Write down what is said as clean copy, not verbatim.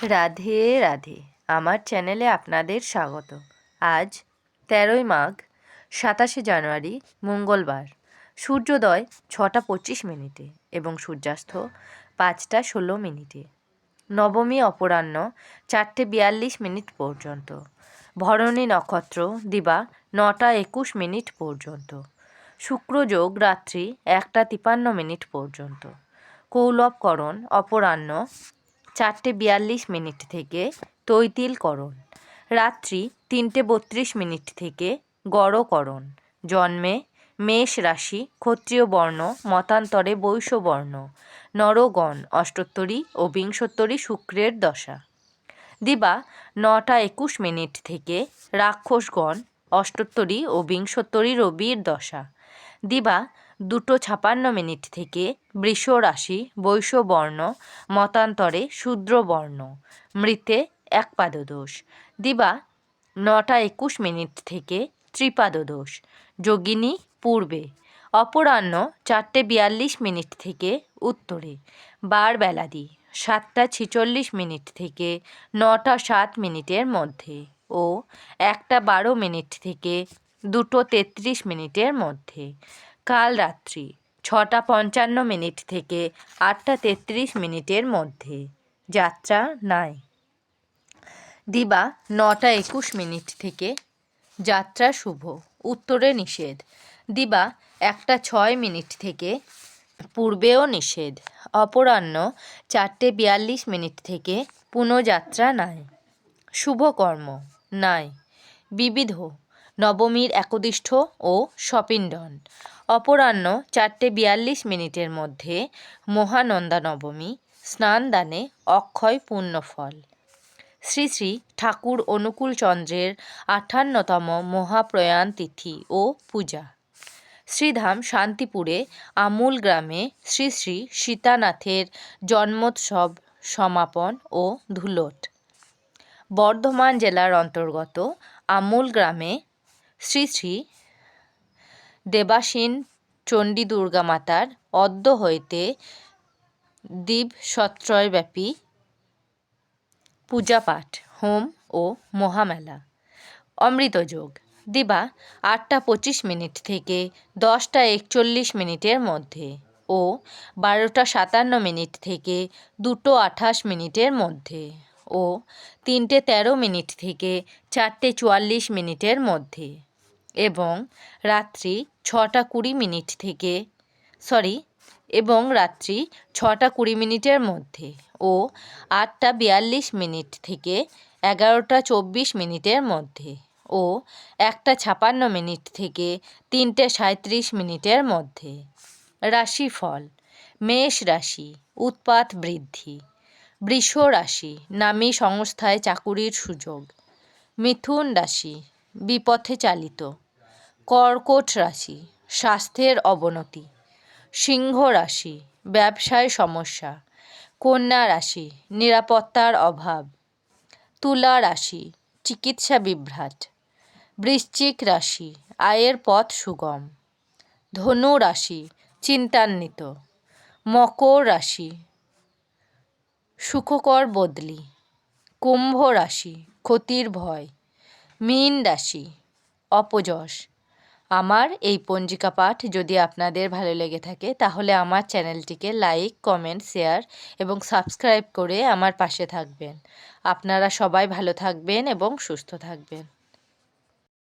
রাধে রাধে। আমার চ্যানেলে আপনাদের স্বাগত। আজ 13ই মাঘ 27শে জানুয়ারি মঙ্গলবার। সূর্যোদয় 6:25 এবং সূর্যাস্ত 5:16। নবমী অপরাহ্ন 4:42 পর্যন্ত। ভরণী নক্ষত্র দিবা 9:21 পর্যন্ত। শুক্রযোগ রাত্রি 1:53 পর্যন্ত। কৌলবকরণ অপরাহ্ন 4:42 থেকে তৈতিলকরণ। রাত্রি 3:32 থেকে গড়করণ। জন্মে মেষ রাশি, ক্ষত্রিয় বর্ণ, মতান্তরে বৈশ্য বর্ণ। নরগণ অষ্টোত্তরী ও বিংশোত্তরী শুক্রের দশা। দিবা 9:21 থেকে রাক্ষসগণ অষ্টোত্তরী ও বিংশোত্তরী রবির দশা। দিবা 2:56 থেকে বৃষ রাশি, বৈশ্য বর্ণ, মতান্তরে শূদ্রবর্ণ। মৃতে একপাদদোষ। দিবা 9:21 থেকে ত্রিপাদদোষ। যোগিনী পূর্বে। অপরাহ্ন 4:42 থেকে উত্তরে। বারবেলাদি 7:46 থেকে 9:07 মধ্যে ও 1:12 থেকে 2:33 মধ্যে। কাল রাত্রি 6:55 থেকে 8:33 মধ্যে। যাত্রা নাই। দিবা 9:21 থেকে যাত্রা শুভ, উত্তরে নিষেধ। দিবা 1:06 থেকে পূর্বেও নিষেধ। অপরাহ্ন 4:42 থেকে পুনঃযাত্রা নাই। শুভকর্ম নাই। বিবিধ নবমীর একদিষ্ঠ ও সপিণ্ডন। অপরাহ্ন 4:42 মধ্যে মহানন্দা নবমী, স্নানদানে অক্ষয় পুণ্যফল। শ্রী শ্রী ঠাকুর অনুকূল চন্দ্রের 58তম মহাপ্রয়াণ তিথি ও পূজা। শ্রীধাম শান্তিপুরে আমূল গ্রামে শ্রী শ্রী সীতানাথের জন্মোৎসব সমাপন ও ধুলোট। বর্ধমান জেলার অন্তর্গত আমূল গ্রামে শ্রী শ্রী দেবাসীন চণ্ডী দুর্গা মাতার অদ্য হইতে দিবসত্রয়ব্যাপী পূজাপাঠ, হোম ও মহামেলা। অমৃতযোগ দিবা 8:25 থেকে 10:41 মধ্যে ও 12:57 থেকে 2:28 মধ্যে ও 3:13 থেকে 4:44 মধ্যে এবং রাত্রি 6:20 মধ্যে ও 8:42 থেকে 11:24 মধ্যে ও 1:56 থেকে 3:37 মধ্যে। রাশিফল: মেষ রাশি উৎপাত বৃদ্ধি। বৃষ রাশি নামী সংস্থায় চাকুরির সুযোগ। মিথুন রাশি বিপথে চালিত। কর্কট রাশি স্বাস্থ্যের অবনতি। সিংহ রাশি ব্যবসায় সমস্যা। কন্যা রাশি নিরাপত্তার অভাব। তুলা রাশি চিকিৎসা বিভ্রাট। বৃশ্চিক রাশি আয়ের পথ সুগম। ধনু রাশি চিন্তান্বিত। মকর রাশি সুখকর বদলি। কুম্ভ রাশি ক্ষতির ভয়। মীন রাশি অপযশ। আমার এই পঞ্জিকা পাঠ যদি আপনাদের ভালো লেগে থাকে তাহলে আমার চ্যানেলটিকে লাইক, কমেন্ট, শেয়ার এবং সাবস্ক্রাইব করে আমার পাশে থাকবেন। আপনারা সবাই ভালো থাকবেন এবং সুস্থ থাকবেন।